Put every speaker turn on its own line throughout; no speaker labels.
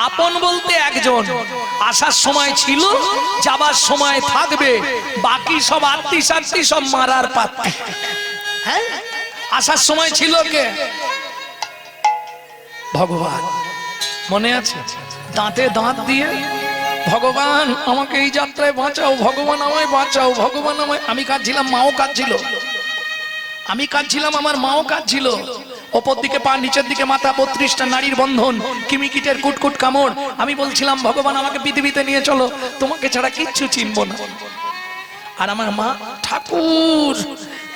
আপন বলতে একজন, আসার সময় ছিল, যাবার সময় থাকবে, বাকি সব আত্মীয় সব মারার পাত্র। হ্যাঁ, আসার সময় ছিল কে? ভগবান। মনে আছে? দাঁতে দাঁত দিয়ে ভগবান আমাকে এই যাত্রায় বাঁচাও, ভগবান আমায় বাঁচাও, ভগবান আমায়। আমি কাঁদছিলাম, মাও কাঁদছিল, আমি কাঁদছিলাম, আমার মাও কাঁদছিল। ওপর দিকে পা, নিচের দিকে মাথা, 32টা নারীর বন্ধন, কিমিকিটের কুটকুট কামড়। আমি বলছিলাম ভগবান আমাকে পৃথিবীতে নিয়ে চলো, তোমাকে ছাড়া কিচ্ছু চিনব না। আর আমার মা, ঠাকুর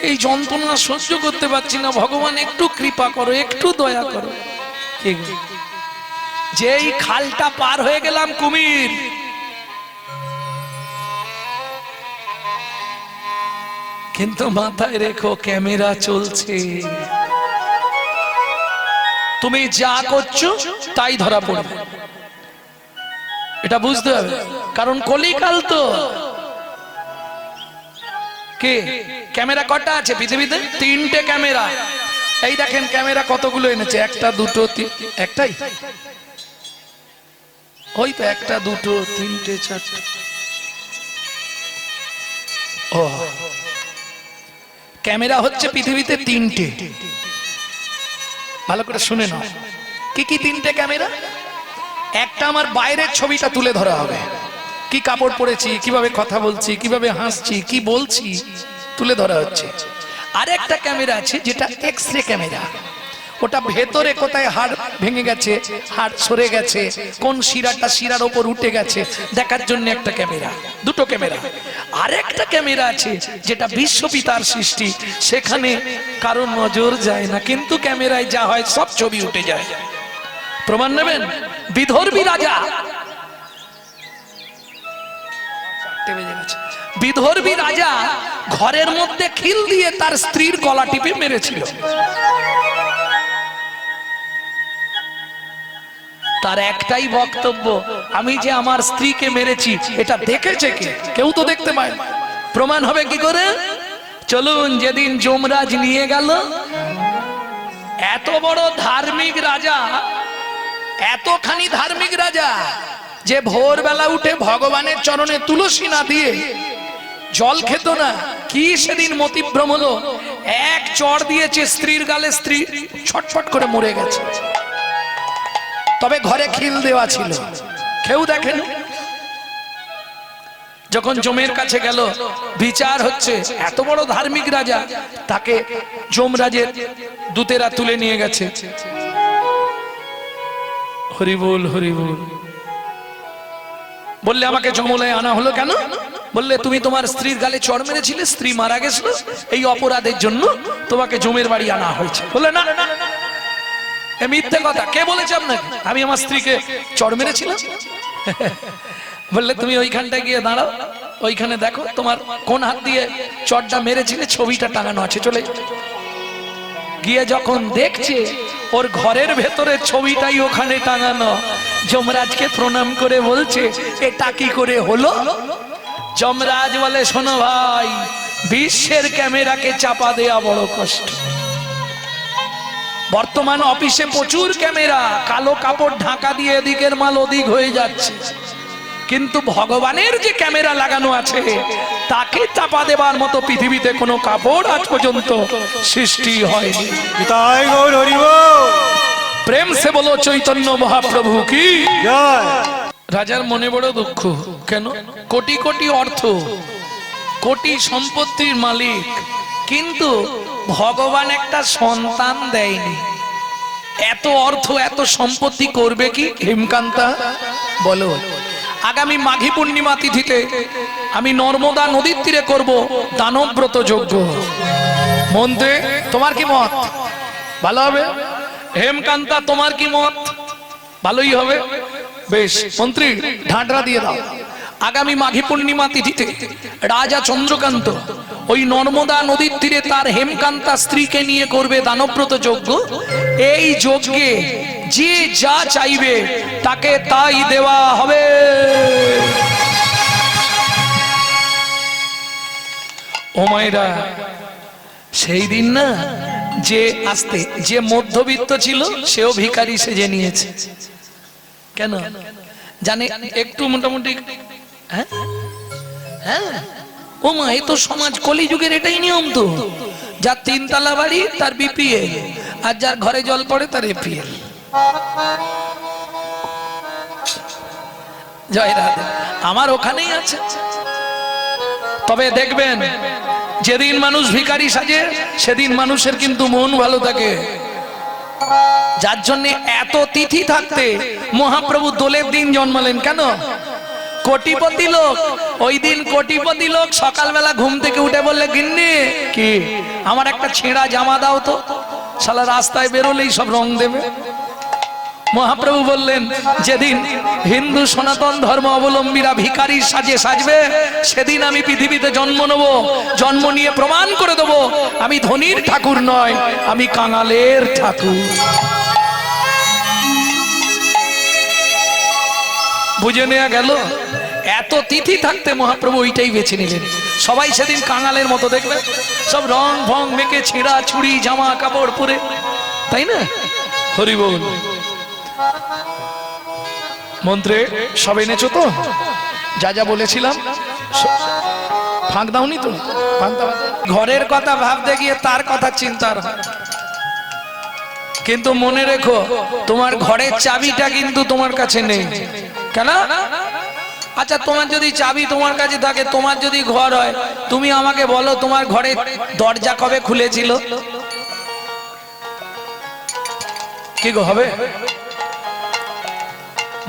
এই যন্ত্রণা সহ্য করতে পারছি না, ভগবান একটু কৃপা করো, একটু দয়া করো। যেই খালটা পার হয়ে গেলাম কুমির, কিন্তু মাথায় রেখো ক্যামেরা চলছে, তুমি যা করছো তাই ধরা পড়বে, এটা বুঝতে হবে। কারণ কলিকাল তো। কে ক্যামেরা কটা আছে পৃথিবীতে? 3টে ক্যামেরা। এই দেখেন ক্যামেরা কতগুলো এনেছে, 1টা 2টো একটাই, ওই তো 1টা 2টো 3টে 4টে। ও, ক্যামেরা হচ্ছে পৃথিবীতে 3টে। ভালো করে শুনে নাও, কি কি 3টে ক্যামেরা? একটা আমার বাইরের ছবিটা তুলে ধরা হবে, কি কাপড় পরেছি, কিভাবে কথা বলছি, কিভাবে হাসছি, কি বলছি, তুলে ধরা হচ্ছে। আরেকটা ক্যামেরা আছে যেটা এক্স-রে ক্যামেরা, ওটা ভেতরে কোথায় হাড় ভেঙে গেছে, হাড় সরে গেছে, কোন শিরাটা শিরার ওপর উঠে গেছে দেখার জন্য একটা ক্যামেরা। 2টো ক্যামেরা। আরেকটা ক্যামেরা আছে যেটা বিশ্বপিতার সৃষ্টি, সেখানে কারো নজর যায় না, কিন্তু ক্যামেরায় যা হয় সব ছবি উঠে যায়। প্রমাণ নেবেন? বিদর্ভী রাজা, বিদর্ভী রাজা ঘরের মধ্যে খিল দিয়ে তার স্ত্রীর গলা টিপে মেরেছিল। তার একটাই বক্তব্য, আমি যে আমার স্ত্রীকে মেরেছি এটা দেখেছে কে? কেউ তো দেখতে পায় না। প্রমাণ হবে কি করে? চলুন, যেদিন যমরাজ নিয়ে গেল, এত বড় ধার্মিক রাজা, এতখানি ধার্মিক রাজা যে ভোরবেলা উঠে ভগবানের চরণে তুলসী না দিয়ে জল খেত না। কি সেদিন মতিভ্রম হলো, এক চড় দিয়েছে স্ত্রীর গালে, স্ত্রী ছটফট করে মরে গেছে। তবে ঘরে খিল দেওয়া ছিল, কেউ দেখেন। যখন যমের কাছে গেল, বিচার হচ্ছে, এত বড় ধার্মিক রাজা, তাকে যমরাজের দূতেরা তুলে নিয়ে গেছে। হরি বল, হরি বল। বললে আমাকে যমলায় আনা হলো কেন? বললে তুমি তোমার স্ত্রীর গালে চড় মেরেছিলে, স্ত্রী মারা গেছিল, এই অপরাধের জন্য তোমাকে যমের বাড়ি আনা হয়েছে। বললে না, এ মিথ্যে কথা। কে বলেছে আপনাকে আমি আমার স্ত্রীকে চড় মেরেছিলাম? বললে তুমি ওইখানটায় গিয়ে দাঁড়াও, ওইখানে দেখো তোমার কোন হাত দিয়ে চড়টা মেরেছিলে, ছবিটা টাঙানো আছে, চলে গিয়ে যখন দেখছে ওর ঘরের ভেতরে ছবিটাই ওখানে টাঙানো, যমরাজকে প্রণাম করে বলছে এটা কি করে হলো? যমরাজ বলে, শোনো ভাই, বিশ্বের ক্যামেরাকে চাপা দেয়া বড় কষ্ট। বর্তমান অফিসে প্রচুর ক্যামেরা, কালো কাপড় ঢাকা দিয়ে এদিকের মাল ওদিক হয়ে যাচ্ছে, কিন্তু ভগবানের যে ক্যামেরা লাগানো আছে তাকে চাপা দেবার মতো পৃথিবীতে কোনো কাপড় আজ পর্যন্ত সৃষ্টি হয়নি। প্রেম সে বলো চৈতন্য মহাপ্রভু কি জয়। রাজার মনে বড় দুঃখ, কেন? কোটি কোটি অর্থ, কোটি সম্পত্তির মালিক, কিন্তু ভগবান একটা সন্তান দেয়নি। এত অর্থ, এত সম্পত্তি করবে কি? হেমকান্তা বলো, আগামী মাঘী পূর্ণিমা তিথিতে আমি নর্মদা নদীর তীরে করব দানব্রত যজ্ঞ। মন্ত্রী তোমার কি মত? ভালো হবে। হেমকান্তা তোমার কি মত? ভালোই হবে। বেশ, মন্ত্রী ঢাঁটরা দিয়ে দাও। আগামী মাঘী পূর্ণিমা তিথিতে রাজা চন্দ্রকান্ত ওই নর্মদা নদীর তীরে তার হেমকান্তা স্ত্রীকে নিয়ে করবে দানব্রত যজ্ঞ। এই যজ্ঞে যে যা চাইবে তাকে তাই দেওয়া হবে। ও মায়েরা, সেই দিন না যে আসতে, যে মধ্যবিত্ত ছিল সেও ভিখারি সেজে নিয়েছে। কেন জানে একটু মোটামুটি? হ্যাঁ হ্যাঁ, ও মা, এই তো সমাজ কলিযুগের এটাই নিয়ম তো। যার 3 তলা বাড়ি তার বিপিএল, আর যার ঘরে জল পড়ে তার এপিএল। জয় রাধে, আমার ওখানেই আছে। তবে দেখবেন যেদিন মানুষ ভিখারি সাজে সেদিন মানুষের কিন্তু মন ভালো থাকে। যার জন্য এত তিথি থাকতে মহাপ্রভু দোলের দিন জন্মালেন। কেন? কোটিপতি লোক, ওই দিন কোটিপতি লোক সকালবেলা ঘুম থেকে উঠে বললে, গিন্নি কি আমার একটা ছেঁড়া জামা দাও তো, শালা রাস্তায় বেরোলেই সব রং দেবে। মহাপ্রভু বললেন, যেদিন হিন্দু সনাতন ধর্ম অবলম্বীরা ভিখারির সাজে সাজবে সেদিন আমি পৃথিবীতে জন্ম নেব, জন্ম নিয়ে প্রমাণ করে দেব আমি ধনীর ঠাকুর নয়, আমি কাঙালের ঠাকুর। বুঝে নেওয়া গেল? এত তিথি থাকতে মহাপ্রভু ওইটাই বেছে নিলেন। সবাই সেদিন কাঙালের মতো দেখবে, সব রং ভং মেখে ছেঁড়া ছুরি জামা কাপড় পরে, তাই না? হরি বল। মন্ত্রে সব এনেছো তো? যা যা বলেছিলাম ফাঁক দাওনি তো? ঘরের কথা ভাবতে গিয়ে তার কথা চিন্তার হয়। কিন্তু মনে রেখো, তোমার ঘরের চাবিটা কিন্তু তোমার কাছে নেই। কেন? আচ্ছা, তোমার যদি চাবি তোমার কাছে থাকে, তোমার যদি ঘর হয়, তুমি আমাকে বলো তোমার ঘরে দরজা কবে খুলেছিল? কি গো হবে?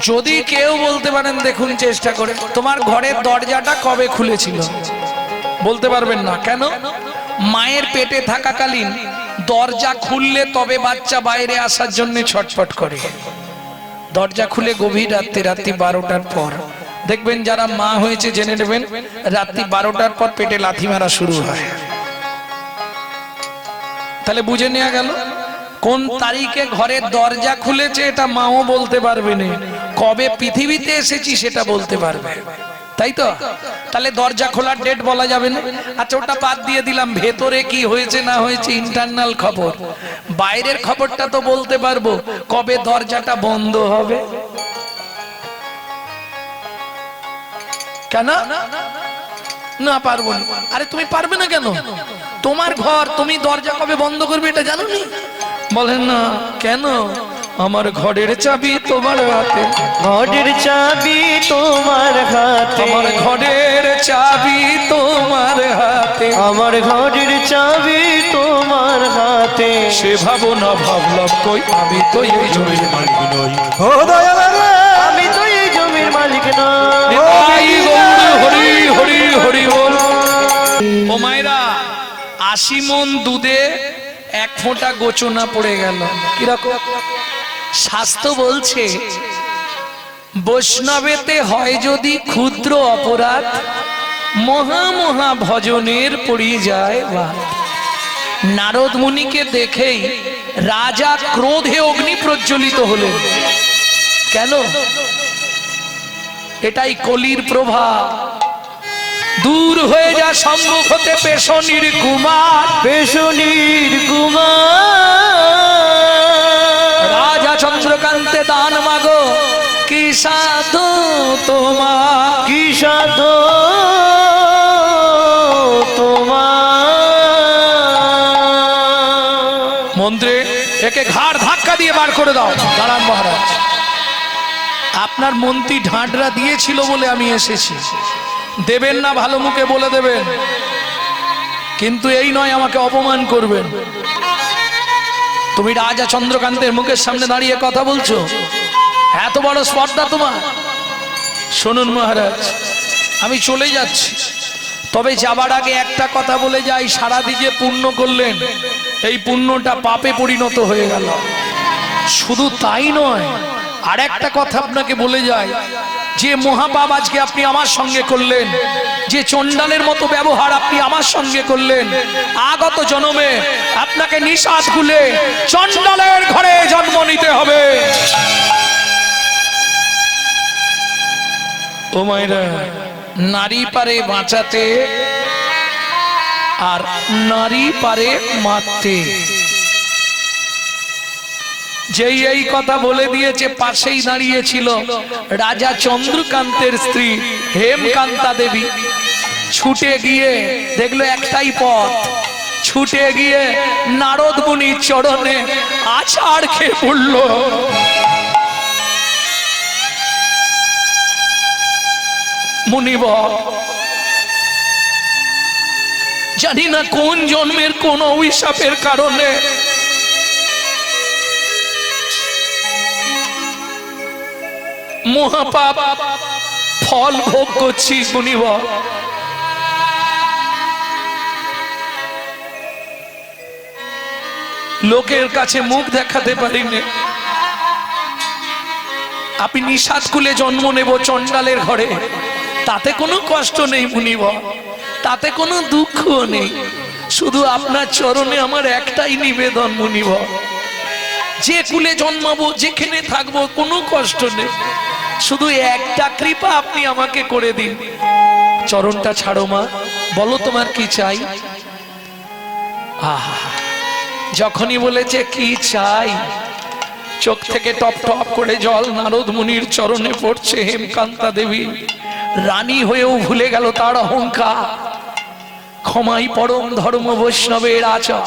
যদি কেউ বলতে পারেন, দেখুন চেষ্টা করে, তোমার ঘরের দরজাটা কবে খুলেছিল? বলতে পারবেন না। কেন? মায়ের পেটে থাকাকালীন দরজা খুললে তবে বাচ্চা বাইরে আসার জন্য ছটফট করে। দরজা খুলে গভীর রাত্রি, রাত্রি 12টার পর দেখবেন, যারা মা হয়েছে জেনে নেবেন, রাত্রি 12টার পর পেটে লাথি মারা শুরু হয়। তাহলে বুঝে নেওয়া গেল কোন তারিখে ঘরের দরজা খুলেছে এটা মাও বলতে পারবে না, কবে পৃথিবীতে এসেছি সেটা বলতে পারবে, তাই তো? তাহলে দরজা খোলার ডেট বলা যাবে না। আচ্ছা, ওটা বাদ দিয়ে দিলাম, ভেতরে কি হয়েছে না হয়েছে ইন্টারনাল খবর, বাইরের খবরটা তো বলতে পারবো, কবে দরজাটা বন্ধ হবে? কেন না পারবো না? আরে তুমি পারবে না কেন? তোমার ঘর, তুমি দরজা কবে বন্ধ করবে এটা জানো নি? বলেন না কেন? আমার ঘরের চাবি তোমার হাতে,
ঘরের চাবি তোমার হাতে,
আমার ঘরের চাবি তোমার হাতে,
আমার ঘরের চাবি তোমার হাতে।
সে ভাবনা ভাবলাম কই, আমি তো এই জমির মালিক নই।
ও দয়াল, আমি তো এই জমির মালিক নই।
হরি হরি হরি বল। ও মায়েরা, 80 মণ দুধে 1 ফোঁটা গোচনা পড়ে গেল। কিরকম? শাস্ত্র বলছে, বৈষ্ণবেতে হয় যদি ক্ষুদ্র অপরাধ, মহা মহা ভজনের পড়ে যায় বাদ। নারদ মুনিকে দেখেই রাজা ক্রোধে অগ্নি প্রজ্বলিত হলেন। কেন? এটাই কলির প্রভাব। দূর হয়ে যা সম্মুখ হতে পেশনির কুমার,
পেশনির কুমার।
রাজা চন্দ্রকান্তে দান মাগো, কি সাধু তোমার,
কি সাধু তোমার।
মন্ত্রে একে ঘাড় ধাক্কা দিয়ে বার করে দাও। দাঁড়ান মহারাজ, আপনার মন্ত্রী ঢাঁটরা দিয়েছিল বলে আমি এসেছি, দেবেন না ভালো মুখে বলে দেবেন, কিন্তু এই নয় আমাকে অপমান করবেন। তুমি রাজা চন্দ্রকান্তের মুখের সামনে দাঁড়িয়ে কথা বলছো, এত বড় স্পর্ধা তোমার? শুনুন মহারাজ, আমি চলে যাচ্ছি, তবে যাবার আগে একটা কথা বলে যাই, সারাদিন যে পুণ্য করলেন এই পুণ্যটা পাপে পরিণত হয়ে গেল। শুধু তাই নয়, আর একটা কথা আপনাকে বলে যাই, যে মহাপাপ আজকে আপনি আমার সঙ্গে করলেন, যে চণ্ডালের মতো ব্যবহার আপনি আমার সঙ্গে করলেন, আগত জন্মে আপনাকে নিঃশ্বাস খুলে চণ্ডালের ঘরে জন্ম নিতে হবে। ও মায়েরা, নারী পারে বাঁচাতে আর নারী পারে মারতে। যেই এই কথা বলে দিয়েছে, পাশেই দাঁড়িয়েছিল রাজা চন্দ্রকান্তের স্ত্রী হেমকান্তা দেবী। ছুটে গিয়ে দেখলো একটাই পথ, ছুটে গিয়ে নারদ মুনির চরণে আছাড় খেয়ে পড়ল। মুনিবর, জানি না কোন জন্মের কোন অভিশাপের কারণে মহাপাপ ফল ভোগ করছি। মুনিবর, লোকের কাছে মুখ দেখাতে পারিনি। আপনি নিষাদ কুলে জন্ম নেব চণ্ডালের ঘরে, তাতে কোনো কষ্ট নেই মুনিবর, তাতে কোনো দুঃখ নেই। শুধু আপনার চরণে আমার একটাই নিবেদন মুনিবর, যে কুলে জন্মাবো যেখানে থাকবো কোনো কষ্ট নেই, শুধু একটা কৃপা আপনি আমাকে করে দিন। চরণটা ছাড়ো মা, বলো তোমার কি চাই। আহা, যখনই বলেছে কি চাই, চোখ থেকে টপ টপ করে জল নারদ মুনির চরণে পড়ছে। হেমকান্তা দেবী রানী হয়েও ভুলে গেল তার অহংকার। ক্ষমাই পরম ধর্ম বৈষ্ণবের আচার।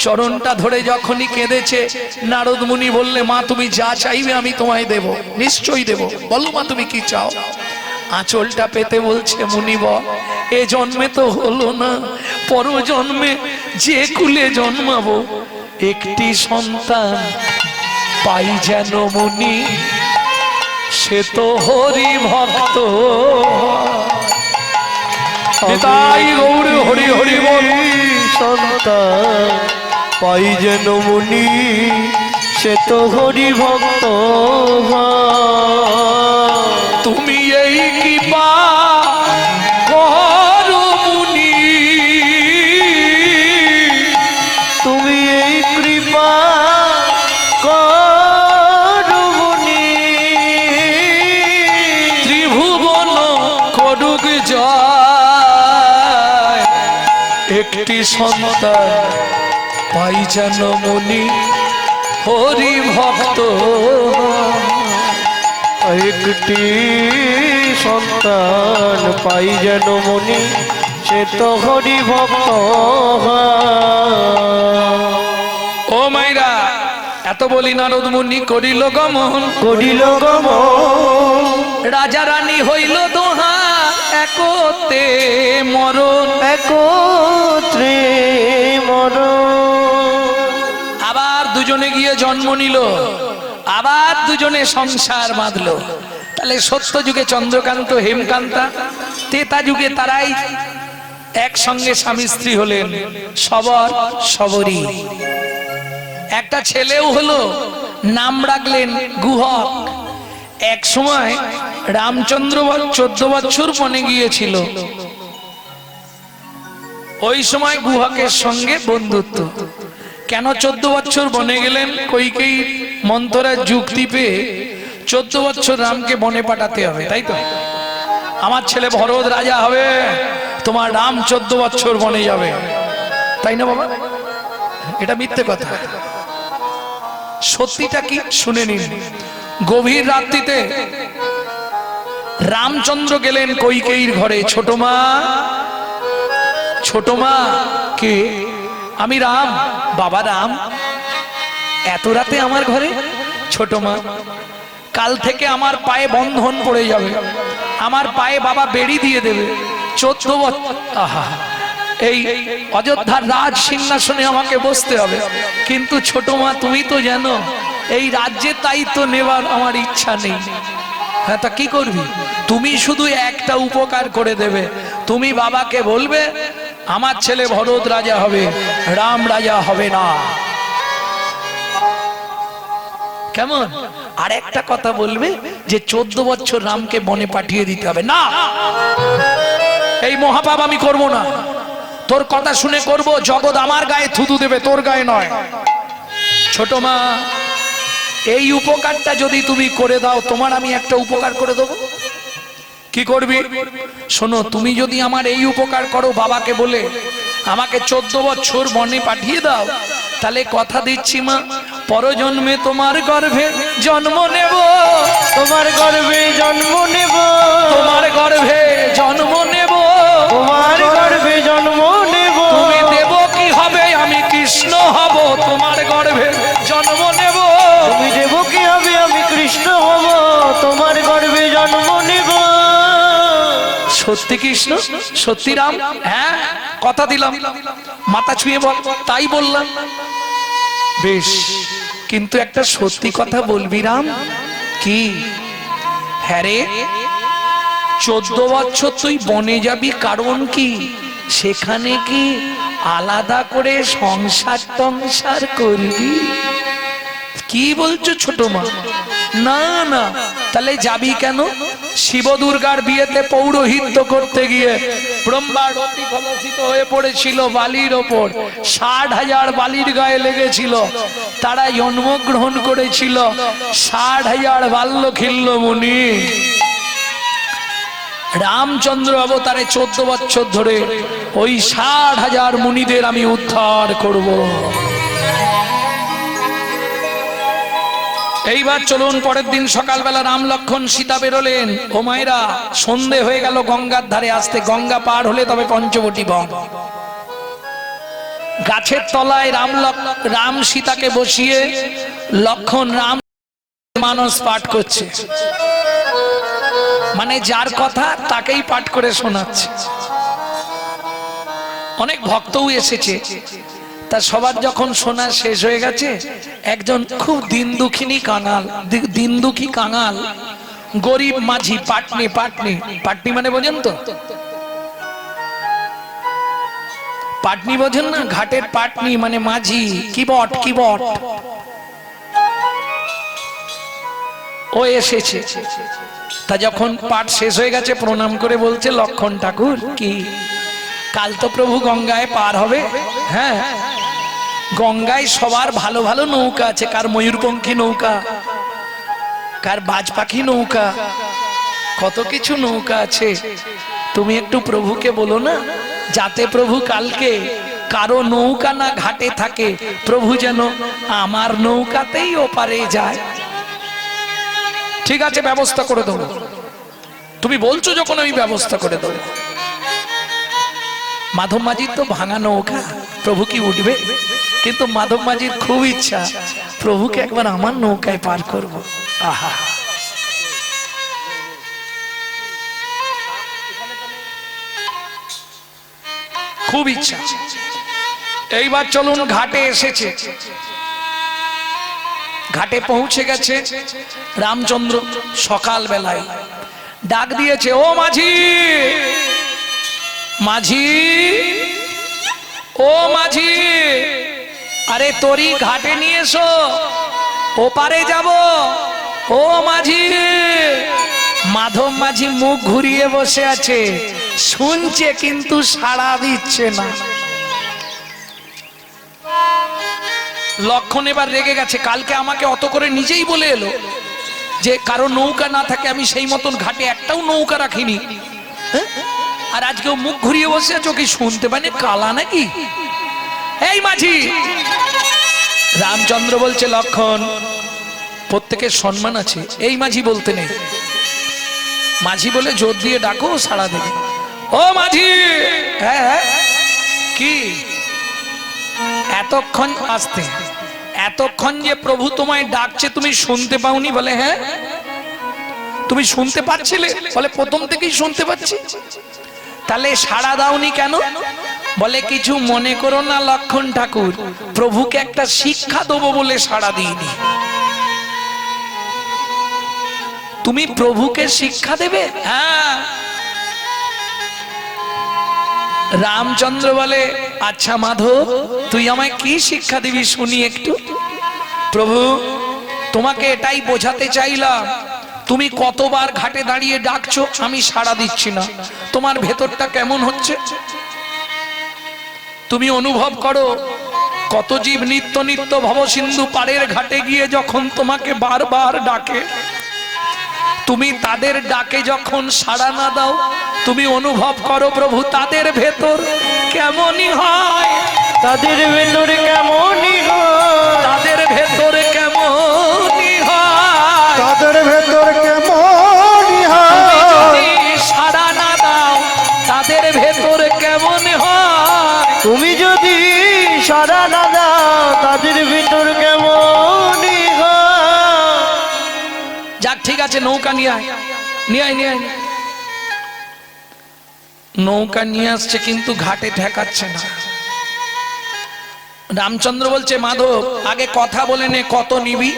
চরণটা ধরে যখনই কেঁদেছে, নারদ মুনি বললে, মা তুমি যা চাইবে আমি তোমায় দেব, নিশ্চয়ই দেব, বলো মা তুমি কি চাও। আঁচলটা পেতে বলছে, মুনিবর এ জন্মে তো হলো না, পর জন্মে যে কুলে জন্মাবো একটি সন্তান পাই যেন মুনি, সে তো হরি ভক্ত। তাই গৌর হরি হরি বল।
সন্তান পাই যেন মুনি, সে তো হরি ভক্ত।
তুমি এই কৃপা করো মুনি,
তুমি এই কৃপা করো মুনি,
ত্রিভুবন করুক জয়, একটি সন্তান পাই যেন মুনি, হরি ভক্ত।
একটি সন্তান পাই যেন মুনি, সে তো হরি ভক্ত।
ও মাইরা, এত বলি নারদ মুনি করিল গমন,
করিল গমন,
রাজা রানী হইল দোহা, একতে মরণ।
একত্রে মরণ।
আবার দুজনে গিয়ে জন্ম নিল, আবার দুজনে সংসার বাঁধলো। তাহলে সত্য যুগে চন্দ্রকান্ত হেমকান্তা, তেতা যুগে তারাই একসঙ্গে স্বামী স্ত্রী হলেন, সবর সবরী। একটা ছেলেও হলো, নাম রাখলেন গুহক। এক সময় রামচন্দ্র 14 বছর বনে গিয়েছিল, ওই সময় গুহকের সঙ্গে বন্ধুত্ব। কেন 14 বছর বনে গেলেন? কইকেয়ী মন্থরার যুক্তি পেয়ে 14 বছর রামকে বনে পাঠাতে হবে, তাই তো। আমার ছেলে ভরত রাজা হবে, তোমার রাম 14 বছর বনে যাবে, তাই না বাবা? এটা মিথ্যে কথা। সত্যিটা কি শুনে নিন। গভীর রাত্রিতে রামচন্দ্র গেলেন কইকেয়ীর ঘরে। ছোট মা, ছোট মা। কে? আমি রাম। বাবা রাম, এত রাতে আমার ঘরে? ছোট মা, কাল থেকে আমার পায়ে বন্ধন পড়ে যাবে, আমার পায়ে বাবা বেড়ি দিয়ে দেবে। 14 বছর, আহা, এই অযোধ্যার রাজ সিংহাসনে আমাকে বসতে হবে। কিন্তু ছোট মা তুমি তো জানো এই রাজ্যের দায়িত্ব নেবার আমার ইচ্ছা নেই। হ্যাঁ, তা কি করবি? তুমি শুধু একটা উপকার করে দেবে, তুমি বাবাকে বলবে আমার ছেলে ভরত রাজা হবে, রাম রাজা হবে না। কেমন? আর একটা কথা বলবে যে 14 বছর রামকে বনে পাঠিয়ে দিতে হবে। না, এই মহাপাপ আমি করব না। তোর কথা শুনে করব, জগৎ আমার গায়ে থুতু দেবে, তোর গায়ে নয়। ছোট মা, এই উপকারটা যদি তুমি করে দাও, তোমার আমি একটা উপকার করে দেবো। কি করবি? শোনো, তুমি যদি আমার এই উপকার করো, বাবাকে বলে আমাকে 14 বছর বনে পাঠিয়ে দাও, তাহলে কথা দিচ্ছি মা, পরজন্মে তোমার গর্ভে জন্ম নেব,
তোমার গর্ভে জন্ম নেব,
তোমার গর্ভে জন্ম নেব,
তোমার গর্ভে জন্ম নেব।
তুমি দেব কি হবে আমি কৃষ্ণ হব, তোমার গর্ভে জন্ম নেব।
তুমি দেব কি হবে আমি কৃষ্ণ হব, তোমার গর্ভে জন্ম নেব।
সত্যি কৃষ্ণ, সত্যি রাম? হ্যাঁ, কথা দিলাম। মাথা ছুঁয়ে বল। তাই বললাম। বেশ, কিন্তু একটা সত্যি কথা বলবি রাম। কি? হ্যাঁ রে, 14 বছর তুই বনে যাবি, কারণ কি? সেখানে কি আলাদা করে সংসার টংসার করবি? কি বলছো ছোট মা? না না, তাহলে যাবি কেন? শিব দুর্গার বিয়েতে পৌরোহিত্য করতে গিয়ে ব্রহ্মা অতি কলুষিত হয়ে পড়েছিল বালির ওপর। 60,000 বালির গায়ে লেগেছিল। তারা জন্মগ্রহণ করেছিল 60,000 বাল্যখিল্য মুনি। রামচন্দ্র অবতারে 14 বছর ধরে ওই 60,000 মুনিদের আমি উদ্ধার করব। এইবার চলুন, পরের দিন সকালবেলা রাম লক্ষণ সীতা বেরোলেন। ও মায়েরা, সন্ধে হয়ে গেল গঙ্গার ধারে আসতে। গঙ্গা পার হলে তবে পঞ্চবটী বন। গাছের তলায় রাম সীতাকে বসিয়ে লক্ষণ রাম মানস পাঠ করছে, মানে যার কথা তাকেই পাঠ করে শোনাচ্ছে। অনেক ভক্তও এসেছে। তা সবার যখন শোনা শেষ হয়ে গেছে, একজন খুব দিন দুঃখী কাঙাল গরিব মাঝি, পাটনি মানে বোঝেন তো? পাটনি বোঝেন না? ঘাটের পাটনি মানে মাঝি, কিবট। ও এসেছে। তা যখন পাঠ শেষ হয়ে গেছে, প্রণাম করে বলছে, লক্ষণ ঠাকুর, কি কাল তো প্রভু গঙ্গায় পার হবে? হ্যাঁ, গঙ্গায় সবার ভালো ভালো নৌকা আছে। কার ময়ূরপঙ্খী নৌকা, কার বাজ পাখি নৌকা, কত কিছু নৌকা আছে। তুমি একটু প্রভুকে বলো না, যাতে প্রভু কালকে কারো নৌকা না ঘাটে থাকে, প্রভু যেন আমার নৌকাতেই ওপারে যায়। ঠিক আছে, ব্যবস্থা করে দেবো। তুমি বলছো যখন, আমি ব্যবস্থা করে দেবো। মাধব মাঝির তো ভাঙা নৌকা, প্রভু কি উঠবে? কিন্তু মাধব মাঝির খুব ইচ্ছা প্রভুকে একবার আমার নৌকায় পার করব। আহা, খুব ইচ্ছা। এইবার চলুন, ঘাটে এসেছে। ঘাটে পৌঁছে গেছে রামচন্দ্র। সকাল বেলায় ডাক দিয়েছে, ও মাঝি, মাঝি, ও মাঝি, আরে তোরই ঘাটে নিয়ে এসো, ওপারে যাব। ও মাঝি। মাধব মাঝি মুখ ঘুরিয়ে বসে আছে, শুনছে কিন্তু সাড়া দিচ্ছে না। লক্ষণ এবার রেগে গেছে। কালকে আমাকে অত করে নিজেই বলে এলো যে কারো নৌকা না থাকে আমি সেই মতন ঘাটে একটাও নৌকা রাখিনি, আর আজকেও মুখ ঘুরিয়ে বসে আছো, কি শুনতে পানি কালা নাকি? এই মাঝি। রামচন্দ্র বলছে, লক্ষণ, প্রত্যেকের সম্মান আছে, এই মাঝি বলতে নেই। মাঝি বলে জোর দিয়ে ডাকো, সাড়া দেবে। ও মাঝি। হ্যাঁ, কি এতক্ষণ আসতে, এতক্ষণ যে প্রভু তোমায় ডাকছে তুমি শুনতে পাওনি? বলে হ্যাঁ। তুমি শুনতে পাচ্ছিলে? বলে প্রথম থেকেই শুনতে পাচ্ছি। তাহলে সাড়া দাওনি কেন? বলে কিছু মনে করো না লক্ষণ ঠাকুর, প্রভুকে একটা শিক্ষা দেবো বলে সাড়া দিইনি। তুমি প্রভুকে শিক্ষা দেবে? হ্যাঁ। রামচন্দ্র বলে, আচ্ছা মাধব, তুই আমায় কি শিক্ষা দিবি শুনি একটু। প্রভু, তোমাকে এটাই বোঝাতে চাইলাম, তুমি কতবার ঘাটে দাঁড়িয়ে ডাকছো, আমি সাড়া দিচ্ছি না, তোমার ভেতরটা কেমন হচ্ছে? তুমি অনুভব করো, কত জীব নিত্য নিত্য ভবসিন্ধু পাড়ের ঘাটে গিয়ে যখন তোমাকে বারবার ডাকে, তুমি তাদের ডাকে যখন সাড়া না দাও, তুমি অনুভব করো প্রভু তাদের ভেতর কেমনই হয়,
তাদের ভেতরে কেমনই হয়,
তাদের ভেতরে আছে নৌকা নিয়ে আয়, নিয়ে আয়, নিয়ে আয়। নৌকা নিয়ে আসছে কিন্তু ঘাটে ঠেকাচ্ছে না। রামচন্দ্র বলছে মাধব আগে কথা বলে নে, কত নিবি,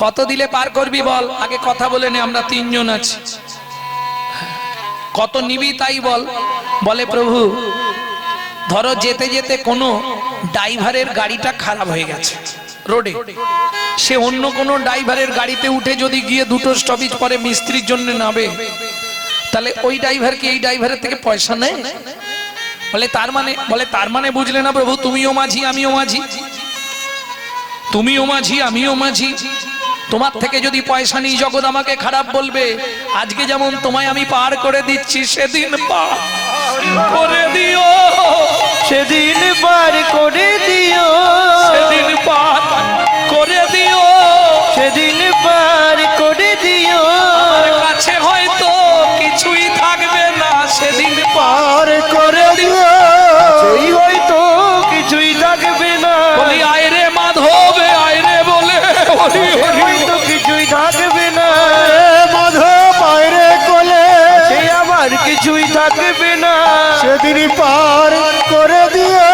কত দিলে পার করবি বল, আগে কথা বলে নে, আমরা তিনজন আছি, কত নিবি তাই বল। বলে প্রভু ধরো যেতে যেতে কোনো ড্রাইভারের গাড়িটা খারাপ হয়ে গেছে রোডে, সে অন্য কোনো ড্রাইভারের গাড়িতে উঠে যদি গিয়ে দুটো স্টপেজ পরে মিস্ত্রির জন্য নাবে, তাহলে ওই ড্রাইভার কি এই ড্রাইভারের থেকে পয়সা নেয়? বলে তার মানে বুঝলে না প্রভু, তুমিও মাঝি আমিও মাঝি, তুমিও মাঝি আমিও মাঝি, তোমার থেকে যদি পয়সা নিই জগৎ আমাকে খারাপ বলবে। আজকে যেমন তোমায় আমি পার করে দিচ্ছি, সেদিন পার করে দিও,
সেদিন পার করে দিও,
সেদিন পার করে দিও,
সেদিন পার করে দিও।
আমার কাছে হয়তো কিছুই থাকবে না, সেদিন
পার করে দিও, সেই হয়তো কিছুই থাকবে না।
বলি আয় রে মাধব আয় রে বলে,
হয়তো কিছুই থাকবে না।
মাধব বাইরে কোলে,
সে আমার কিছুই থাকবে না।
সেদিন পার করে দিও।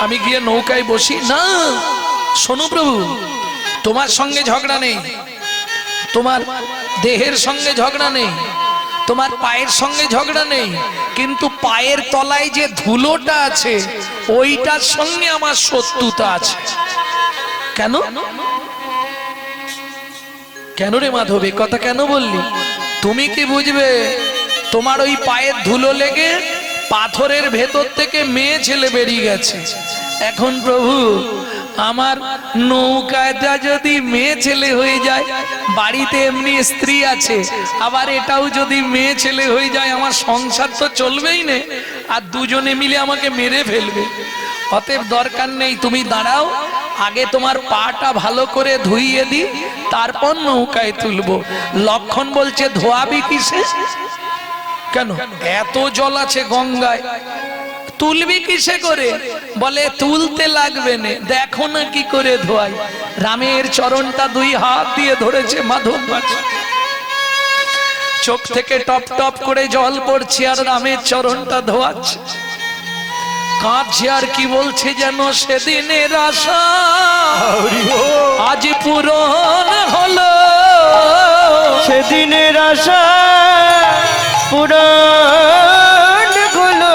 আমি গিয়ে নৌকায় বসি না। শোনো প্রভু, তোমার সঙ্গে ঝগড়া নেই, তোমার দেহের সঙ্গে ঝগড়া নেই, তোমার পায়ের সঙ্গে ঝগড়া নেই, কিন্তু পায়ের তলায় যে ধুলোটা আছে ওইটার সঙ্গে আমার শত্রুতা আছে। কেন কেন রে মাধব, এ কথা কেন বললি? তুমি কি বুঝবে, তোমার ওই পায়ের ধুলো লেগে পাথরের ভেতর থেকে মেয়ে ছেলে বেরিয়ে গেছে। এখন প্রভু আমার নৌকাটা যদি মেয়ে ছেলে হয়ে যায়, বাড়িতে এমনি স্ত্রী আছে, আবার এটাও যদি মেয়ে ছেলে হয়ে যায়, আমার সংসার তো চলবেই না, আর দুজনে মিলে আমাকে মেরে ফেলবে। অতএব দরকার নেই, তুমি দাঁড়াও, আগে তোমার পাটা ভালো করে ধুইয়ে দি, তারপর নৌকায় তুলবো। লক্ষণ বলছে ধোয়াবি কিসে? কেন এত জল আছে গঙ্গায়, তুলবি কিসে করে? বলে তুলতে লাগবে না, দেখো না কি করে ধোয়াই। রামের চরণটা দুই হাত দিয়ে ধরেছে মাধব, চোখ থেকে টপ টপ করে জল পড়ছে আর রামের চরণটা ধোয়াচ্ছে, কাঁদছে আর কি বলছে যেন সেদিনের আশা আজ পূরণ হলো,
সেদিনের আশা পূরণ হলো।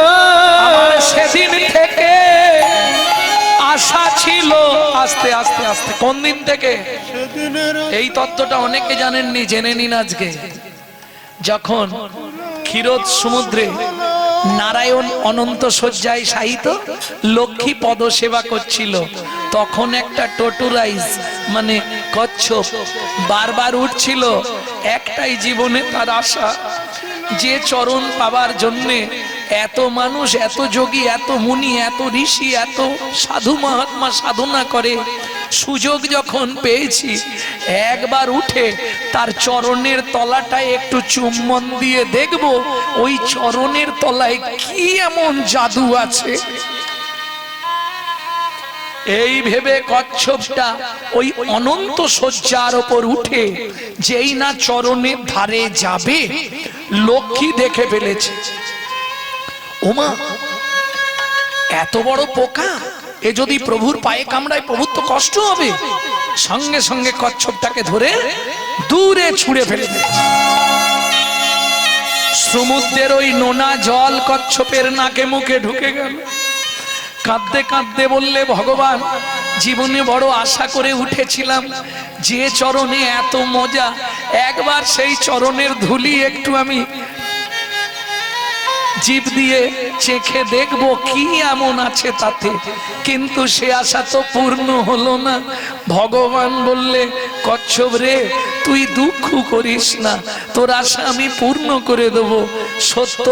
আমার সেদিন থেকে আশা ছিল। আস্তে আস্তে আস্তে কোন দিন থেকে? এই তত্ত্বটা অনেকে জানেননি, জেনে নিন আজকে। যখন ক্ষীরোদ সমুদ্রে নারায়ণ অনন্ত শয্যায় শায়িত লক্ষ্মী পদ সেবা করছিল, তখন একটা টটুরাইজ মানে কচ্ছপ বারবার উঠছিল, একটাই জীবনে তার আশা, যে চরণ পাবার জন্যে এত মানুষ, এত যোগী, এত মুনি, এত ঋষি, এত সাধু মহাত্মা সাধনা করে, সুযোগ যখন পেয়েছি একবার উঠে তার চরণের তলাটায় একটু চুম্বন দিয়ে দেখব ওই চরণের তলায় কি এমন জাদু আছে। এই ভেবে কচ্ছপটা ওই অনন্ত শয্যার ওপর উঠে যেই না চরণের ধারে যাবে, লক্ষ্মী দেখে ফেলেছে, ওমা এত বড় পোকা, এ যদি প্রভুর পায়ে কামড়ায় প্রভুর তো কষ্ট হবে। সঙ্গে সঙ্গে কচ্ছপটাকে ধরে দূরে ছুঁড়ে ফেলে দিয়েছে। সমুদ্রের ওই নোনা জল কচ্ছপের নাকে মুখে ঢুকে গেল। কাঁদতে কাঁদতে বললে, ভগবান জীবনে বড় আশা করে উঠেছিলাম, যে চরণে এত মজা, একবার সেই চরণের ধুলি একটু আমি জিভ দিয়ে চেখে দেখবো কি এমন আছে তাতে, কিন্তু সে আশা তো পূর্ণ হলো না। ভগবান বললে, কচ্ছপ রে তুই দুঃখ করিস না, তোর আশা আমি পূর্ণ করে দেব। সত্য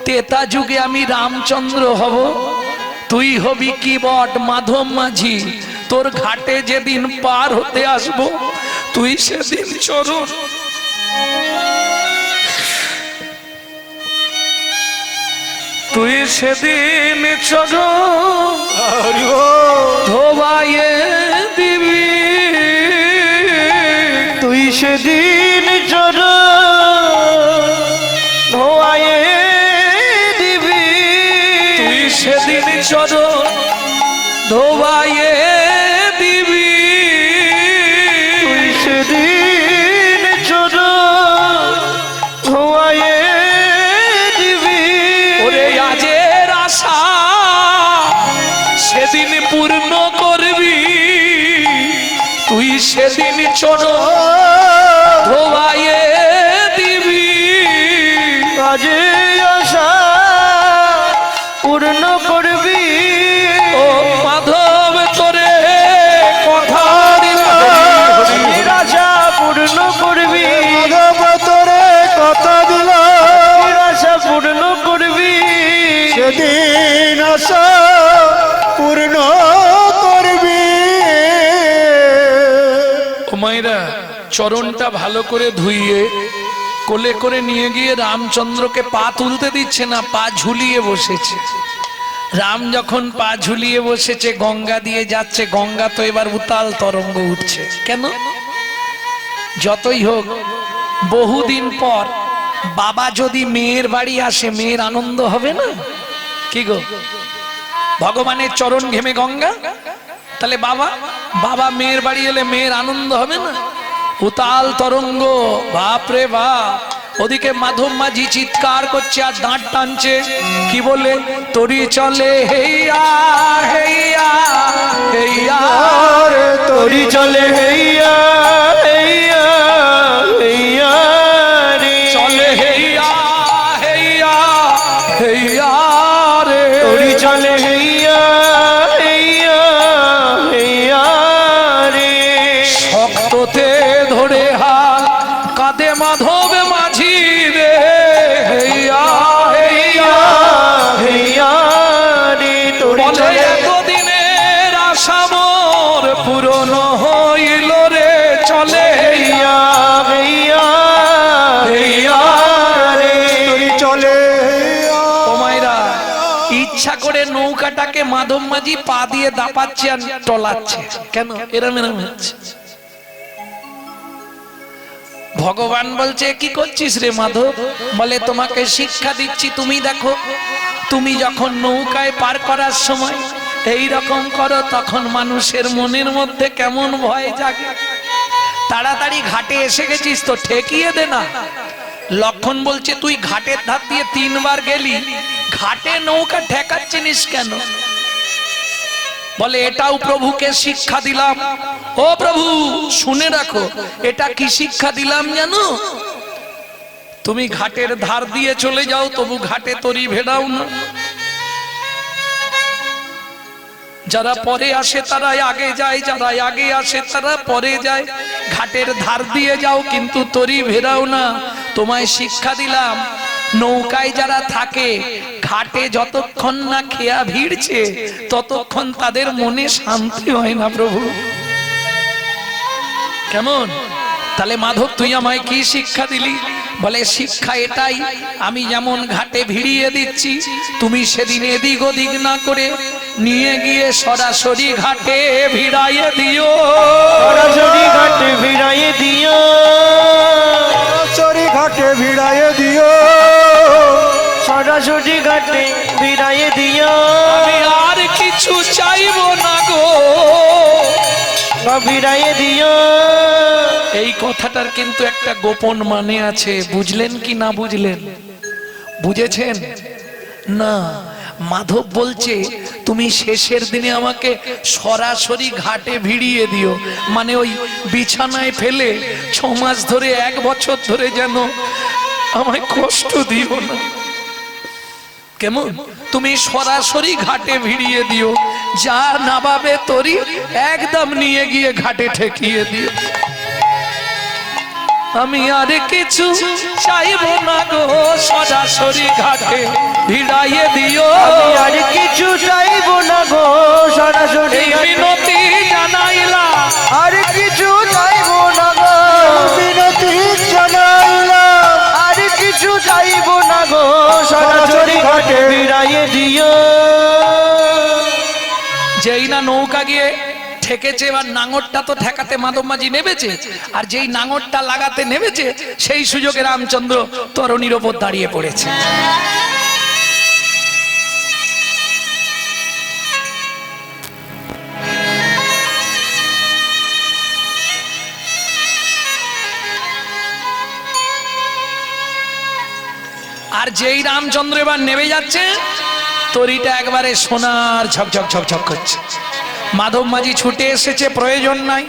তেতা যুগে আমি রামচন্দ্র হব, তুই হবি কি বট মাধব মাঝি, তোর ঘাটে যেদিন পার হতে আসবো তুই সেদিন চরণ তুই সেদিন চরণ
হরি বল।
ধোবাইয়ে দিবি,
তুই সেদিন চরণ ধোয়ায়ে দিবি,
তুই সেদিন চরণ ধোবাইয়ে দিবি,
তুই সেদিন চরণ ধোয়ায়ে দিবি।
ওরে আজের আশা সেদিন পূর্ণ করবি, তুই সেদিন চরণ ধোবাইয়ে দিবি।
আজে আশা পূর্ণ করবি,
ও মাধব তোরে কথা দিলাম,
আজের আশা পূর্ণ করবি,
মাধব তোরে কথা দিলাম,
আজের আশা পূর্ণ করবি।
সেদিন আশা পূর্ণ করবি।
ও মায়েরা, চরণটা ভালো করে ধুইয়ে কোলে করে নিয়ে গিয়ে রামচন্দ্রকে পা তুলতে দিচ্ছে না, পা ঝুলিয়ে বসেছে। রাম যখন পা ঝুলিয়ে বসেছে, গঙ্গা দিয়ে যাচ্ছে, গঙ্গা তো এবার উতাল তরঙ্গ উঠছে। কেন? যতই হোক বহুদিন পর বাবা যদি মেয়ের বাড়ি আসে, মেয়ের আনন্দ হবে না? কি গো, ভগবানের চরণ ঘেমে গঙ্গা, তাহলে বাবা বাবা মেয়ের বাড়ি এলে মেয়ের আনন্দ হবে না? উতাল তরঙ্গ, বাপরে বাপ। ওদিকে মাধব মাঝি চিৎকার করছে আর দাঁত টানছে, কি বলে? তরি চলে হেইয়া হেইয়া হেইয়া
আরে
তোরি চলে হেইয়া হেইয়া হেইয়া রে,
চলে হেইয়া হেইয়া হেইয়া রে,
তোরি চলে হেইয়া হেইয়া হেইয়া রে।
শক্ততে ধরে হাল কাঁদে মাধব মাঝি রে, হেইয়া হেইয়া
হেইয়া রে, তোরি
বলে
চলে
এতদিনের আশা মোর পূরণ হইল রে, চলে
হেইয়া হেইয়া হেইয়া রে।
তোরি চলে
ও মায়েরা, ইচ্ছা করে নৌকাটাকে মাধব মাঝি পা দিয়ে দাপাচ্ছে আর টলাচ্ছে। কেন? এরম এরম হচ্ছে। ভগবান বলছে, কি করছিস রে মাধব? বলে, তোমাকে শিক্ষা দিচ্ছি। তুমি দেখো, তুমি যখন নৌকায় পার করার সময় এই রকম করো, তখন মানুষের মনের মধ্যে কেমন ভয় জাগে। তাড়াতাড়ি ঘাটে এসে গেছিস তো ঠেকিয়ে দে না। লক্ষণ বলছে, তুই ঘাটের ধার দিয়ে 3 বার গেলি, ঘাটে নৌকা ঠেকাচ্ছিস কেন? বলে, এটাও প্রভুকে শিক্ষা দিলাম। ও প্রভু, শুনে রাখো, এটা কি শিক্ষা দিলাম জানো? তুমি ঘাটের ধার দিয়ে চলে যাও, তবু ঘাটে তরি ভেড়াও না। যারা পরে আসে তারা আগে যায়, যারা আগে আসে তারা পরে যায়। ঘাটের ধার দিয়ে যাও, কিন্তু তরি ভেড়াও না। তোমায় শিক্ষা দিলাম, নৌকায় যারা থাকে, ঘাটে যতক্ষণ না খেয়া ভিড়ছে, ততক্ষণ তাদের মনে শান্তি হয় না প্রভু। কেমন? তাহলে মাধব, তুই আমায় কি শিক্ষা দিলি? বলে, শিক্ষা এটাই, আমি যেমন ঘাটে ভিড়িয়ে দিচ্ছি, তুমি সেদিন এদিক ওদিক না করে নিয়ে গিয়ে সরাসরি ঘাটে ভিড়াইয়ে দিও,
সরাসরি ঘাটে ভিড়াইয়ে দিও,
সরাসরি ঘাটে ভিড়াইয়ে দিও,
সরাসরি ঘাটে ভিড়াইয়ে দিও।
আমি আর কিছু চাইবো না গো,
ভিড়াইয়ে দিও।
এই কথাটার কিন্তু একটা গোপন মানে আছে। বুঝলেন কি না বুঝলেন? বুঝেছেন না? মাধব বলছে, তুমি শেষের দিনে আমাকে সরাসরি ঘাটে ভিড়িয়ে দিও, মানে ওই বিছানায় ফেলে 6 মাস ধরে 1 বছর ধরে যেন আমায় কষ্ট দিও না। কেমন? তুমি সরাসরি ঘাটে ভিড়িয়ে দিও, যা নাবাবে তরি একদম নিয়ে গিয়ে ঘাটে ঠেকিয়ে দিও। আমি আর কিছু চাইবো না গো, সরাসরি ঘাটে ভিড়াইয়ে দিও।
আমি আর কিছু চাইবো না গো, সরাসরি
এই
ঘাটে।
মিনতি জানাইলা,
আর কিছু চাইবো না গো,
বিনতি জানাইলাম,
আর কিছু চাইবো না গো, সরাসরি ঘাটে
ঘাটে
ভিড়াইয়ে দিও।
যেই না নৌকা গিয়ে ঠেকেছে, এবার নাঙরটা তো ঠেকাতে মাধব মাঝি নেমেছে, আর যেই নাঙরটা লাগাতে নেমেছে সেই সুযোগে রামচন্দ্র তরণীর ওপর দাঁড়িয়ে পড়েছে। আর যেই রামচন্দ্র এবার নেমে যাচ্ছে, তরিটা একবারে সোনার ঝকঝক ঝকঝক করছে। মাধব মাঝি ছুটে এসেছে, প্রয়োজন নাই,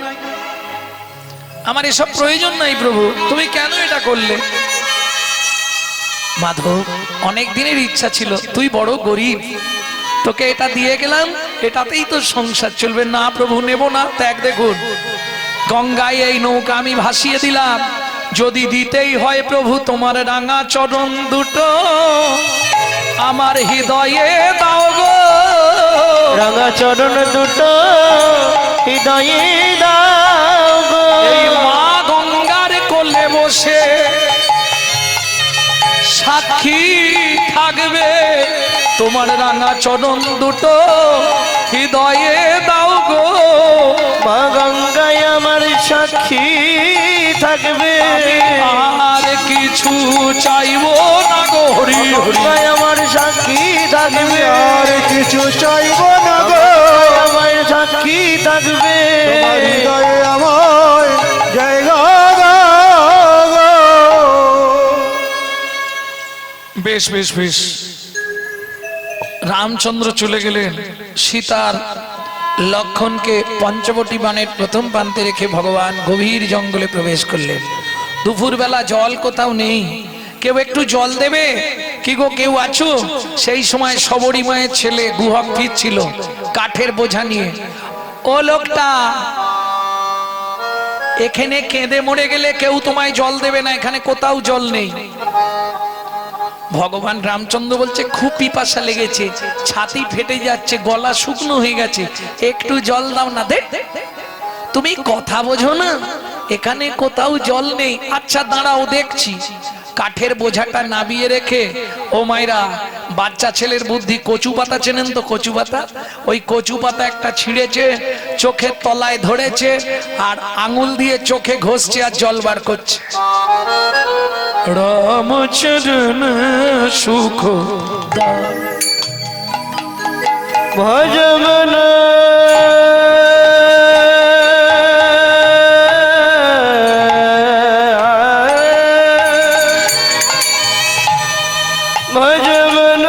আমার এসব প্রয়োজন নাই প্রভু, তুমি কেন এটা করলে? মাধব, অনেক দিনের ইচ্ছা ছিল, তুই বড় গরিব, তোকে এটা দিয়ে গেলাম, এটাতেই তো সংসার চলবে। না প্রভু, নেব না। ত্যাগ, দেখুন গঙ্গায় এই নৌকা আমি ভাসিয়ে দিলাম, যদি দিতেই হয় প্রভু তোমার রাঙা চরণ দুটো আমার হৃদয়ে দাও গো।
রাঙা চরণ দুটো হৃদয়ে দাও গো।
এই মা গঙ্গার কোলে বসে সাক্ষী থাকবে, তোমার রাঙা চরণ দুটো হৃদয়ে দাও গো।
মা গঙ্গায় আমার সাক্ষী থাকবে,
আর কিছু চাইবো না গো। হরি হরি,
আমার সাক্ষী থাকবে,
আর কিছু চাইব না গো।
আমার সাক্ষী থাকবে।
তোমার হৃদয়ে আমার জায়গা দাও গো।
বেশ বেশ বেশ। রামচন্দ্র চলে গেলেন, সীতার লক্ষণকে পঞ্চবটী বানের প্রথম প্রান্তে রেখে ভগবান গভীর জঙ্গলে প্রবেশ করলেন। দুপুরবেলা জল কোথাও নেই, কেউ একটু জল দেবে কি গো, কেউ আছো? সেই সময় সবরী মায়ের ছেলে গুহক ফিরছিল কাঠের বোঝা নিয়ে। ও লোকটা, এখানে কেঁদে মরে গেলে কেউ তোমায় জল দেবে না, এখানে কোথাও জল নেই। ভগবান রামচন্দ্র বলছে, খুব পিপাসা লেগেছে, ছাতি ফেটে যাচ্ছে, গলা শুকনো হয়ে গেছে, একটু জল দাও না। দে, তুমি কথা বোঝো না, এখানে কোথাও জল নেই। আচ্ছা দাঁড়াও, দেখছি। কাঠের বোঝাটা নাবিয়ে রেখে, ও মাইরা, বাচ্চা ছেলের বুদ্ধি, কচু পাতা চেনেন তো? কচু পাতা, ওই কচু পাতা একটা ছিঁড়েছে, চোখের তলায় ধরেছে, আর আঙুল দিয়ে চোখে ঘষছে আর জল বার করছে। রামচরণ সুখ
ভজমন ভজমন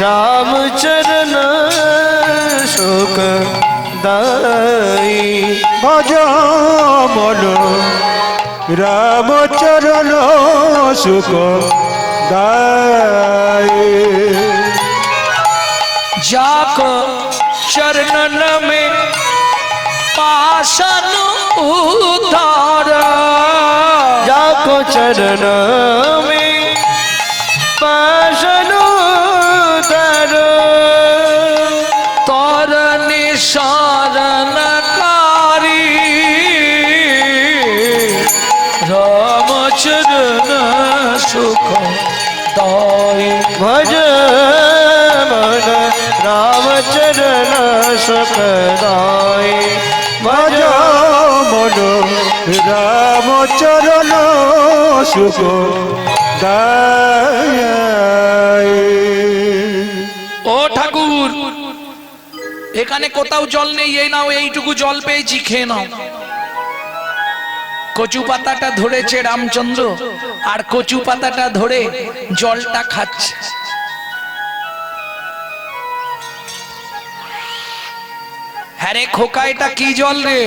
রামচরণ সুখ দাই।
ভজ মন রামচরণ সুখ দায়।
जाको चरणन में पाशन उतार,
जाको चरण में पाशन उतार।
तोर निशारनकारी रामचरण सुख दाई।
भज मन रामचरण सुख दाई।
ভজ মন রামচরণ সুখ দায়।
ও ঠাকুর, এখানে কোথাও জল নেই, এই নাও, এইটুকু জল পেয়েছি, খেয়ে নাও। কচু পাতাটা ধরেছে রামচন্দ্র, আর কচু পাতাটা ধরে জলটা খাচ্ছে। হ্যাঁ রে খোকা, এটা কি জল রে?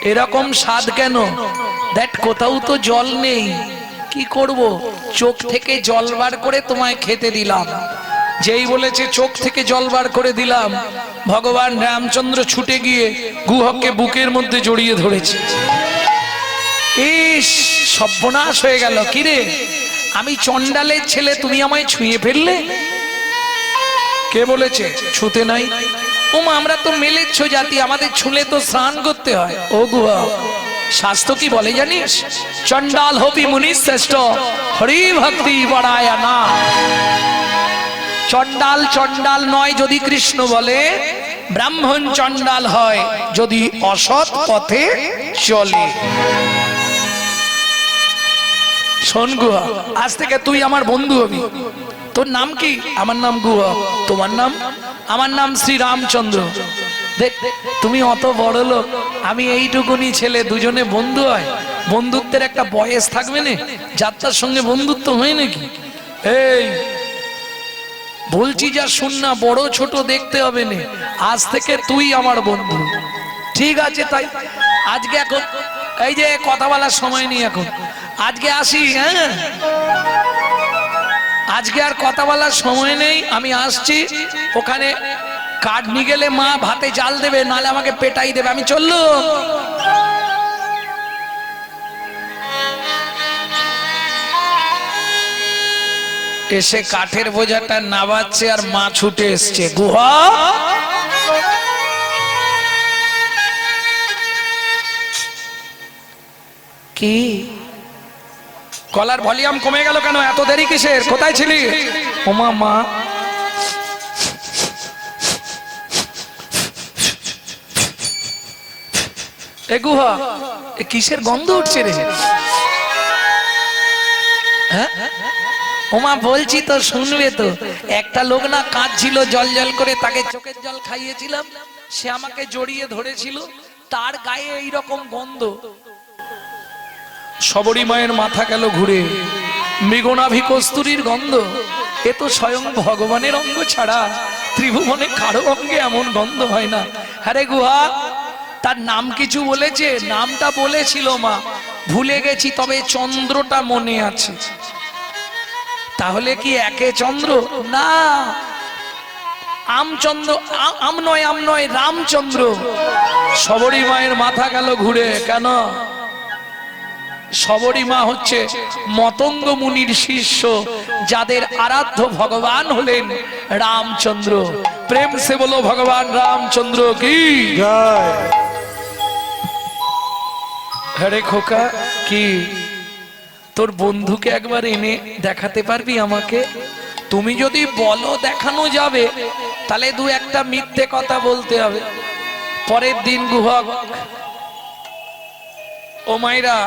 এরকম স্বাদ কেন? দেখ কোথাও তো জল নেই, কি করব? চোখ থেকে জল বার করে তোমায় খেতে দিলাম। যেই বলেছে চোখ থেকে জল বার করে দিলাম, ভগবান রামচন্দ্র ছুটে গিয়ে গুহককে বুকের মধ্যে জড়িয়ে ধরেছে। ইস, সর্বনাশ হয়ে গেল। কিরে, আমি চণ্ডালের ছেলে, তুমি আমায় ছুঁয়ে ফেললে? কে বলেছে ছুতে নাই? ওমা আমরা তো মেলেচ্ছ জাতি, আমাদের ছুলে তো স্নান করতে হয়। ও গুহা, শাস্ত্র কি বলে জানিস? চণ্ডাল হবি মুনি শ্রেষ্ঠ, হরি ভক্তি বড়ায় না। চণ্ডাল চণ্ডাল নয় যদি কৃষ্ণ বলে, ব্রাহ্মণ চণ্ডাল হয় যদি অসৎ পথে চলে। শোন গুহা, আজ থেকে তুই আমার বন্ধু হবি। তোর নাম কি? আমার নাম গুহা। তোমার নাম? আমার নাম শ্রী রামচন্দ্র। দেখ, তুমি অত বড় লোক, আমি এইটুকুনি ছেলে, দুজনে বন্ধু হয়। বন্ধুত্বের একটা বয়স থাকবে না? যাত্রার সঙ্গে বন্ধুত্ব হয় নাকি? এই বলছি যা শুন না, বড় ছোট দেখতে হবে না। আজ থেকে তুই আমার বন্ধু, ঠিক আছে? তাই আজকে এখন এই যে কথা বলার সময় নেই এখন, আজকে আসি। হ্যাঁ, আজকে আর কথা বলার সময় নেই, আমি আসছি। ওখানে কাঠ নিয়ে গেলে মা ভাতে জাল দেবে, নালে আমাকে পেটাই দেবে। আমি চললুম। এসে কাঠের বোঝাটা নাবাচ্ছে আর মা ছুটে এসছে। গুহা, কি গলার ভলিউম কমে গেল কেন? এত দেরি কিসের? কোথায় ছিলি? ওমা মা, এ গুহা, এ কিসের গন্ধ উঠছে রে? হ্যাঁ, ওমা বলছি তো, শুনবে তো। একটা লোক না কাঁদছিল জল জল করে, তাকে চোখের জল খাইয়েছিলাম, সে আমাকে জড়িয়ে ধরেছিল, তার গায়ে এইরকম গন্ধ। সবরী মায়ের মাথা গেল ঘুরে, মৃগনাভি কস্তুরীর গন্ধ। এ তো স্বয়ং ভগবানের অঙ্গ ছাড়া ত্রিভুবনে কারো অঙ্গে এমন গন্ধ হয় না। আরে গুহা, তার নাম কিছু বলেছে? নামটা বলেছিল মা, ভুলে গেছি, তবে চন্দ্রটা মনে আছে। তাহলে কি একে চন্দ্র? না, আমচন্দ্র, আম নয়, আম নয়, রামচন্দ্র। সবরী মায়ের মাথা গেল ঘুরে। কেন? সবরী মা হচ্ছে মতঙ্গ মুনির শিষ্য, যাদের আরাধ্য ভগবান হলেন রামচন্দ্র। প্রেম সে বলো ভগবান রামচন্দ্র কি
জয়।
হরে খোকা, কি তোর বন্ধুকে একবার এনে দেখাতে পারবি আমাকে? তুমি যদি বলো দেখানো যাবে, তাহলে দু একটা মিথ্যে কথা বলতে হবে। পরের দিন গুহক, ও মাইরা,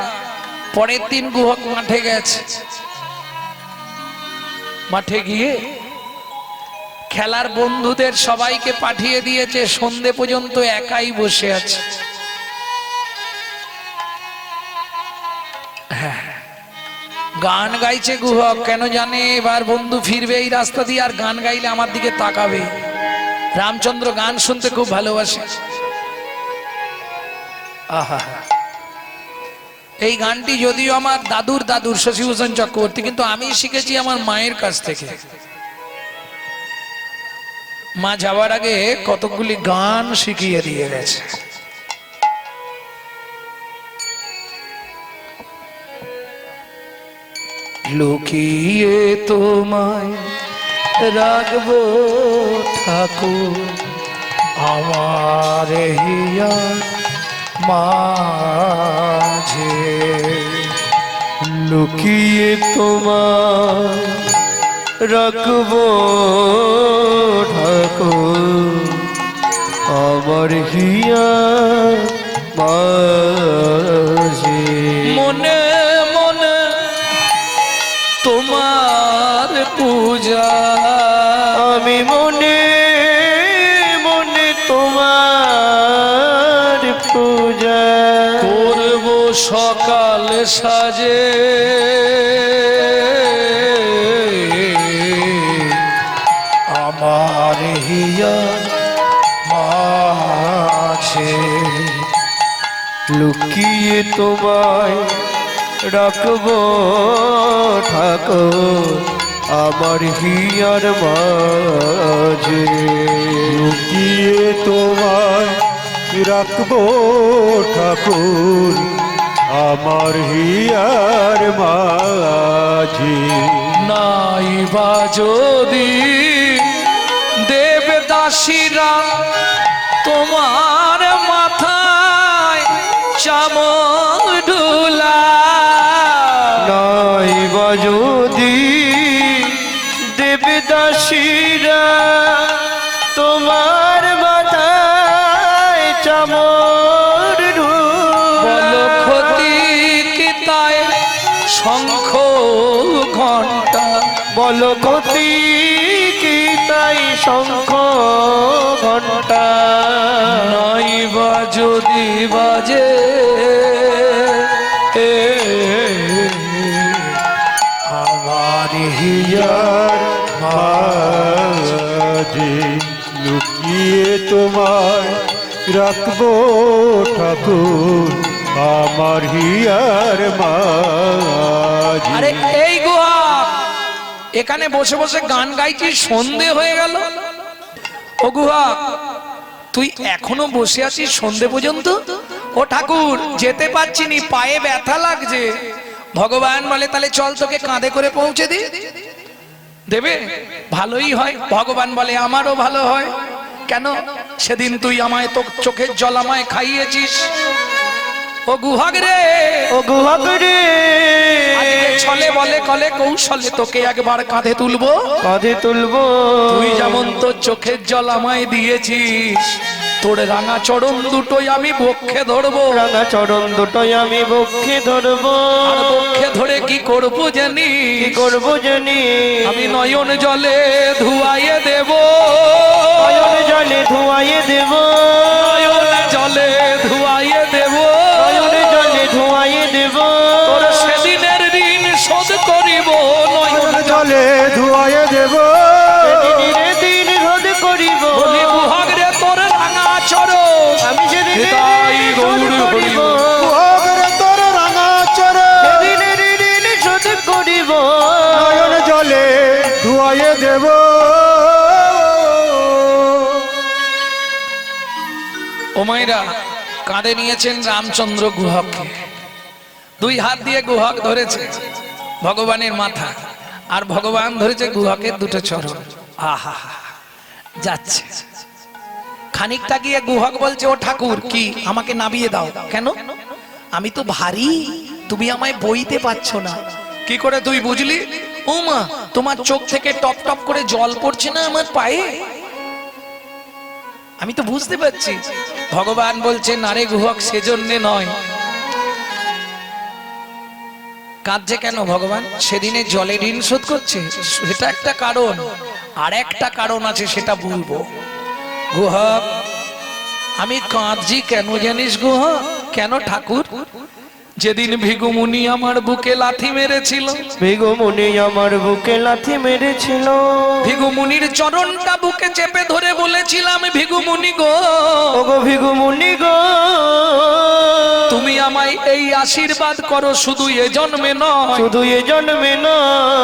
পরের দিন গুহক মাঠে গেছে। মাঠে গিয়ে খেলার বন্ধুদের সবাইকে পাঠিয়ে দিয়েছে, সন্ধে পর্যন্ত একাই বসে আছে। হ্যাঁ, গান গাইছে গুহক। কেন জানে? এবার বন্ধু ফিরবে এই রাস্তা দিয়ে, আর গান গাইলে আমার দিকে তাকাবে। রামচন্দ্র গান শুনতে খুব ভালোবাসে। আহা, এই গানটি যদিও আমার দাদুর দাদুর শশীভূষণ চক্রবর্তী, কিন্তু আমি শিখেছি আমার মায়ের কাছ থেকে। মা যাওয়ার আগে কতগুলি গান শিখিয়ে দিয়ে গেছে। লুকিয়ে তোমায় রাখবো ঠাকুর আমার হিয়া মাঝে,
লুকিয়ে তোমার রাখবো ঠাকুর আমার হিয়া মাঝে।
মনে মনে তোমার পূজা
আমি মনে মনে তোমার পূজা
করব সকাল সাজে, আমার হিয়া মাঝে।
লুকিয়ে তোমায় রাখবো ঠাকুর আমার হিয়ার মাঝে। লুকিয়ে তোমায় রাখবো ঠাকুর আমার হিয়ার মাঝে
নাই বা যদি দেবদাসীরা তোমার মাথায় চামর ঢুলা
নাই বা যদি দেবদাসীরা তোমার মাথায় চামর
বলো ক্ষতি কি তাই শঙ্খ ঘণ্টা
বলো ক্ষতি কি তাই শঙ্খ ঘণ্টা
নাই বা যদি বাজে
আমার হিয়ার মাঝে লুকিয়ে তোমায় রাখবো ঠাকুর আমার হিয়ার মাঝে
আরে এই গুহা এখানে বসে বসে গান গাইছিস সন্ধে হয়ে গেল ও গুহা তুই এখনো বসে আছিস সন্ধে পর্যন্ত ও ঠাকুর যেতে পারছি নি পায়ে ব্যথা লাগছে ভগবান বলে তাহলে চল তোকে কাঁধে করে পৌঁছে দি দেবে ভালোই হয় ভগবান বলে আমারও ভালো হয় কেন সেদিন তুই আমায় তো চোখের জল আমায় খাইয়েছিস ও গুহাগ রে
ও গুহাগরে
আজকে ছলে বলে কলে কৌশলে তোকে একবার কাঁধে তুলবো
কাঁধে তুলবো
তুই যেমন তোর চোখের জল আমায় দিয়েছিস তোর রাঙা চরণ দুটোই আমি বক্ষে ধরবো
রাঙা চরণ দুটোই আমি বক্ষে ধরবো
আর বক্ষে ধরে কি করবো জানি
কি করবো জানি
আমি নয়ন জলে ধুয়াইয়ে দেব
নয়ন জলে ধুয়াইয়ে দেব
নয়ন জলে ধুয়াইয়ে দেব
নয়ন জলে ধুয়াইয়ে দেব
তোর সেদিনের ঋণ শোধ করিব নয়ন
জলে ধুয়াইয়ে দেব সেদিনের দিন রোধ করিব
বলি গুহাগ রে তোর রাঙা চরণ
আমি সেদিন
তাই গৌর করিব
তোর রাঙা চর সেদিনের দিন শোধ করিব নয়ন জলে ধুয়াইয়ে দেব
ও মায়েরা কাঁধে নিয়েছেন রামচন্দ্র গুহককে দুই হাত দিয়ে গুহক ধরেছে ভগবানের মাথা আর ভগবান ধরেছে গুহকের দুটো চরণ আহা যাচ্ছে খানিকটা গিয়ে গুহক বলছে ও ঠাকুর কি আমাকে নামিয়ে দাও কেন আমি তো ভারী তুমি আমায় বইতে পারছো না কি করে তুই বুঝলি ও মা তোমার চোখ থেকে টপ টপ করে জল পড়ছে না আমার পায়ে আমি তো বুঝতে পারছি ভগবান বলছে নারে গুহক সেজন্য নয় কাঁদছে কেন ভগবান সেদিনে জলে ঋণ শোধ করছে সেটা একটা কারণ আর একটা কারণ আছে সেটা বলবো গুহক আমি কাঁদছি কেন জানিস গুহক কেন ঠাকুর যেদিন ভিগুমুনি আমার বুকে লাথি মেরেছিল
ভিগুমুনি আমার বুকে লাথি মেরেছিল
ভিগুমুনির চরণটা বুকে চেপে ধরে বলেছিলাম ভিগুমুনি গো
ওগো ভিগুমুনি গো
তুমি আমায় এই আশীর্বাদ করো শুধু এ জন্মে নয়
শুধু এ জন্মে না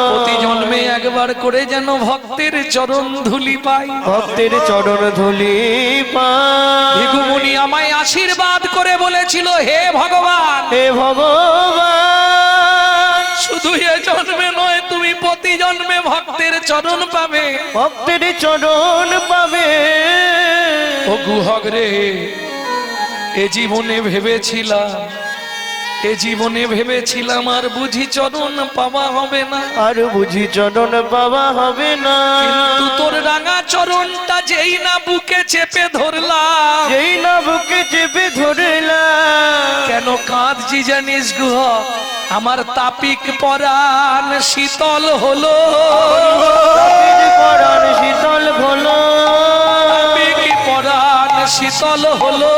প্রতি জন্মে একবার করে যেন ভক্তের চরণ ধুলি পাই
ভক্তের চরণ ধুলি পাই
ভিগুমুনি আমায় আশীর্বাদ করে বলেছিল হে ভগবান
হে ভগবান
শুধু এ জন্মে নয় তুমি প্রতি জন্মে ভক্তের চরণ পাবে
ভক্তের চরণ পাবে
ও গুহক রে এ জীবনে ভেবেছিলাম আর বুঝি চরণ পাওয়া হবে না
আর বুঝি চরণ পাওয়া হবে না
কিন্তু তোর রাঙা চরণটা যেই না বুকে চেপে ধরলাম
যেই না বুকে চেপে ধরলাম
কেন কাঁদছি জানিস গুহ আমার তাপিক পরাণ শীতল হলো
পরাণ শীতল হলো
তাপিক পরাণ শীতল হলো